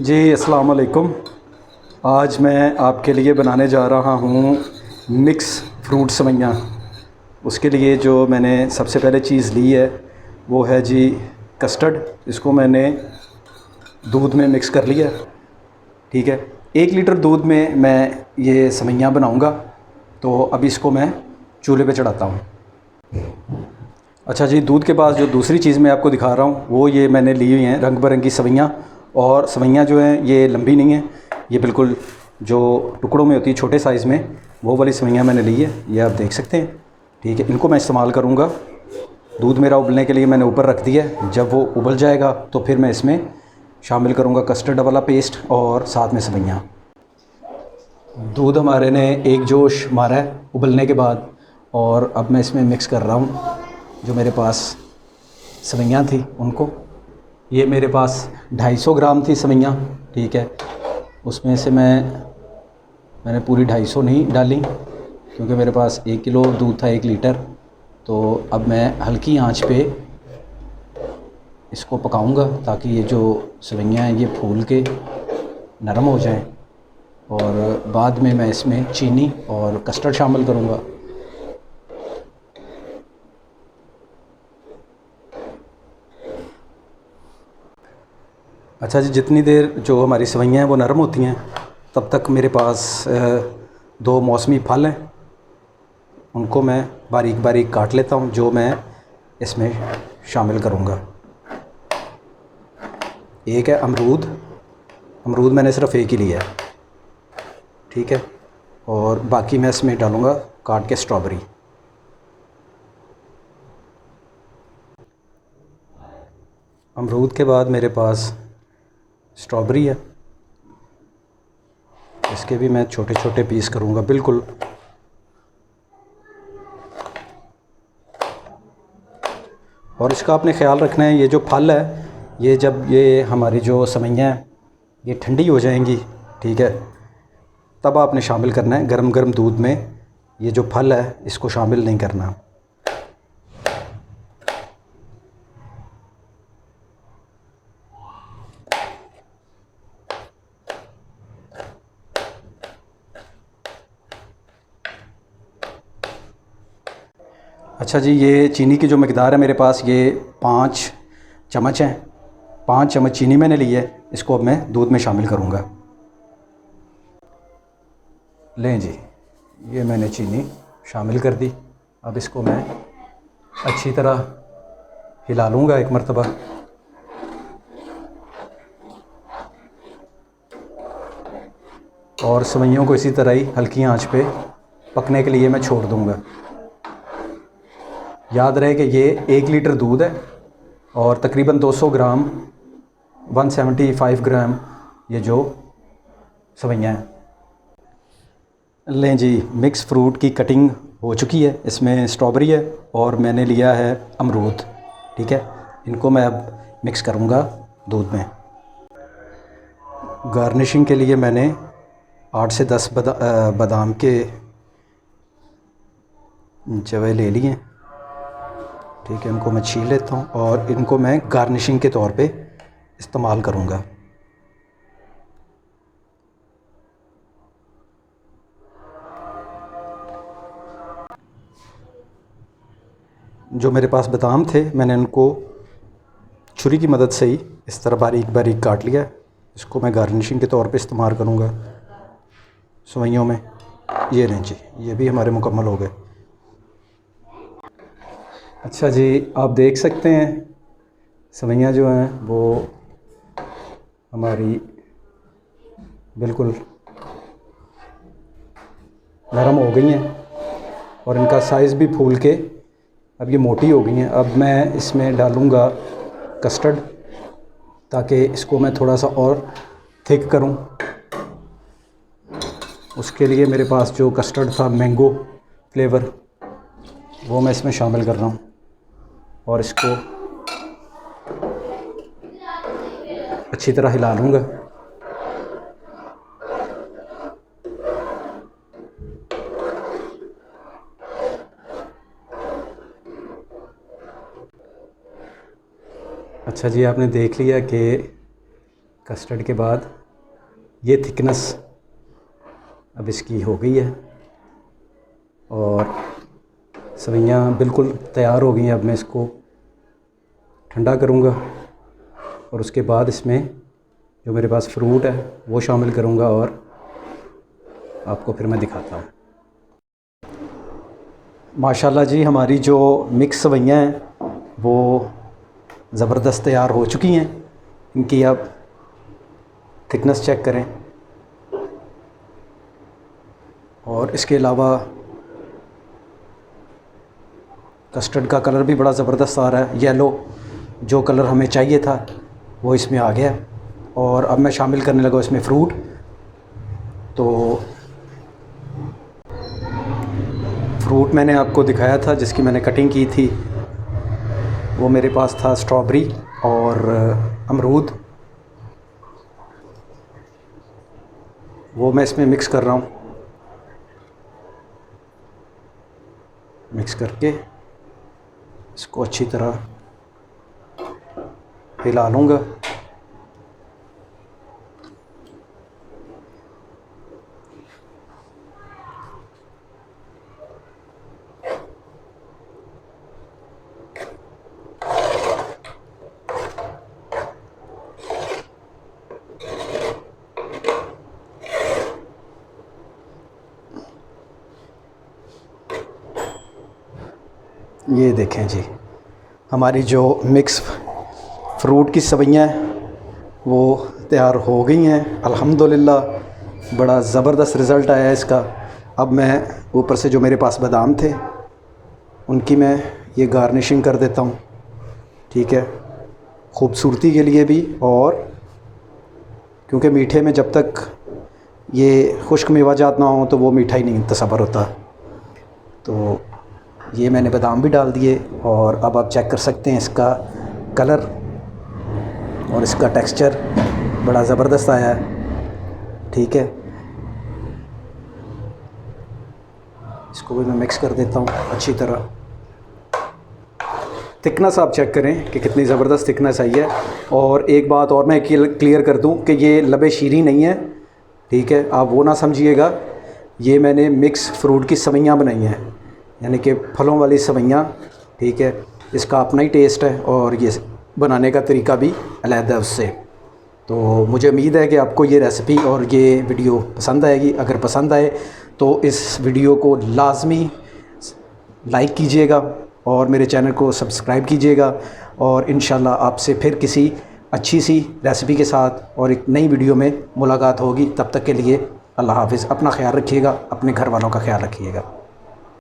जी अस्सलाम वालेकुम। आज मैं आपके लिए बनाने जा रहा हूँ मिक्स फ्रूट सेवइयाँ। उसके लिए जो मैंने सबसे पहले चीज़ ली है वो है जी कस्टर्ड। इसको मैंने दूध में मिक्स कर लिया। ठीक है, 1 लीटर दूध में मैं ये सेवइयाँ बनाऊँगा। तो अभी इसको मैं चूल्हे पे चढ़ाता हूँ। अच्छा जी, दूध के पास जो दूसरी चीज़ मैं आपको दिखा रहा हूँ वो ये मैंने ली हुई हैं रंग बिरंगी सेवइयाँ। और सेवइयाँ जो हैं ये लंबी नहीं हैं, ये बिल्कुल जो टुकड़ों में होती है छोटे साइज़ में, वो वाली सेवइयाँ मैंने ली है। ये आप देख सकते हैं। ठीक है, इनको मैं इस्तेमाल करूँगा। दूध मेरा उबलने के लिए मैंने ऊपर रख दिया है। जब वो उबल जाएगा तो फिर मैं इसमें शामिल करूँगा कस्टर्ड वाला पेस्ट और साथ में सेवइयाँ। दूध हमारे ने एक जोश मारा है उबलने के बाद, और अब मैं इसमें मिक्स कर रहा हूँ जो मेरे पास सेवइयाँ थी उनको। ये मेरे पास 250 ग्राम थी सेवइयाँ। ठीक है, उसमें से मैंने पूरी 250 नहीं डाली क्योंकि मेरे पास 1 किलो दूध था, 1 लीटर। तो अब मैं हल्की आंच पे इसको पकाऊंगा ताकि ये जो सेवइयाँ हैं ये फूल के नरम हो जाएं। और बाद में मैं इसमें चीनी और कस्टर्ड शामिल करूँगा। अच्छा जी, जितनी देर जो हमारी सेवइयाँ हैं वो नरम होती हैं तब तक मेरे पास 2 मौसमी फल हैं। उनको मैं बारीक बारीक काट लेता हूँ जो मैं इसमें शामिल करूँगा। एक है अमरूद। अमरूद मैंने सिर्फ़ एक ही लिया है। ठीक है, और बाकी मैं इसमें डालूँगा काट के स्ट्रॉबेरी। अमरूद के बाद मेरे पास स्ट्रॉबेरी है। इसके भी मैं छोटे छोटे पीस करूँगा बिल्कुल। और इसका आपने ख्याल रखना है, ये जो फल है ये जब ये हमारी जो सेवइयाँ हैं ये ठंडी हो जाएंगी, ठीक है, तब आपने शामिल करना है। गरम गरम दूध में ये जो फल है इसको शामिल नहीं करना। अच्छा जी, ये चीनी की जो मकदार है मेरे पास ये 5 चम्मच हैं। 5 चम्मच चीनी मैंने ली है। इसको अब मैं दूध में शामिल करूँगा। लें जी, ये मैंने चीनी शामिल कर दी। अब इसको मैं अच्छी तरह हिला लूँगा एक मरतबा। और सेवइयों को इसी तरह ही हल्की आंच पे पकने के लिए मैं छोड़ दूँगा। याद रहे कि ये 1 लीटर दूध है और तकरीबन 200 ग्राम 175 ग्राम ये जो सेवइयाँ हैं। लें जी, मिक्स फ्रूट की कटिंग हो चुकी है। इसमें स्ट्रॉबेरी है और मैंने लिया है अमरूद। ठीक है, इनको मैं अब मिक्स करूँगा दूध में। गार्निशिंग के लिए मैंने 8 से 10 बादाम के जवे ले लिए। ठीक है, इनको मैं छील लेता हूँ और इनको मैं गार्निशिंग के तौर पे इस्तेमाल करूँगा। जो मेरे पास बादाम थे मैंने उनको छुरी की मदद से ही इस तरह बारीक बारीक काट लिया। इसको मैं गार्निशिंग के तौर पे इस्तेमाल करूँगा सेवइयों में। ये लें जी, ये भी हमारे मुकम्मल हो गए। अच्छा जी, आप देख सकते हैं सेवइयाँ जो हैं वो हमारी बिल्कुल नरम हो गई हैं और इनका साइज़ भी फूल के अब ये मोटी हो गई हैं। अब मैं इसमें डालूँगा कस्टर्ड ताकि इसको मैं थोड़ा सा और थिक करूँ। उसके लिए मेरे पास जो कस्टर्ड था मैंगो फ्लेवर, वो मैं इसमें शामिल कर रहा हूँ और इसको अच्छी तरह हिला लूँगा। अच्छा जी, आपने देख लिया कि कस्टर्ड के बाद ये थिकनेस अब इसकी हो गई है और सवैयाँ बिल्कुल तैयार हो गई हैं। अब मैं इसको ठंडा करूँगा और उसके बाद इसमें जो मेरे पास फ्रूट है वो शामिल करूँगा और आपको फिर मैं दिखाता हूँ। माशाल्लाह जी, हमारी जो मिक्स सवैयाँ हैं वो ज़बरदस्त तैयार हो चुकी हैं। इनकी आप थिकनेस चेक करें और इसके अलावा कस्टर्ड का कलर भी बड़ा ज़बरदस्त आ रहा है। येलो जो कलर हमें चाहिए था वो इसमें आ गया और अब मैं शामिल करने लगा इसमें फ्रूट। तो फ्रूट मैंने आपको दिखाया था जिसकी मैंने कटिंग की थी, वो मेरे पास था स्ट्रॉबेरी और अमरूद। वो मैं इसमें मिक्स कर रहा हूँ। मिक्स करके इसको अच्छी तरह हिला लूँगा। ये देखें जी, हमारी जो मिक्स फ्रूट की सवैयाँ हैं वो तैयार हो गई हैं अल्हम्दुलिल्लाह। बड़ा ज़बरदस्त रिज़ल्ट आया है इसका। अब मैं ऊपर से जो मेरे पास बादाम थे उनकी मैं ये गार्निशिंग कर देता हूँ, ठीक है, ख़ूबसूरती के लिए भी। और क्योंकि मीठे में जब तक ये खुश्क मेवाजात ना हो तो वो मीठा ही नहीं तसव्वुर होता। तो ये मैंने बादाम भी डाल दिए और अब आप चेक कर सकते हैं इसका कलर और इसका टेक्सचर बड़ा ज़बरदस्त आया है, ठीक है। इसको भी मैं मिक्स कर देता हूँ अच्छी तरह। थिकनेस आप चेक करें कि कितनी ज़बरदस्त थिकनेस आई है। और एक बात और मैं क्लियर कर दूँ कि ये लबे शीरी नहीं है, ठीक है, आप वो ना समझिएगा। ये मैंने मिक्स फ्रूट की सवैयाँ बनाई हैं, यानी कि फलों वाली सवैयाँ, ठीक है। इसका अपना ही टेस्ट है और ये बनाने का तरीका भी अलग है उससे। तो मुझे उम्मीद है कि आपको ये रेसिपी और ये वीडियो पसंद आएगी। अगर पसंद आए तो इस वीडियो को लाजमी लाइक कीजिएगा और मेरे चैनल को सब्सक्राइब कीजिएगा। और इंशाल्लाह आपसे फिर किसी अच्छी सी रेसिपी के साथ और एक नई वीडियो में मुलाकात होगी। तब तक के लिए अल्लाह हाफ़िज़। अपना ख्याल रखिएगा, अपने घर वालों का ख्याल रखिएगा।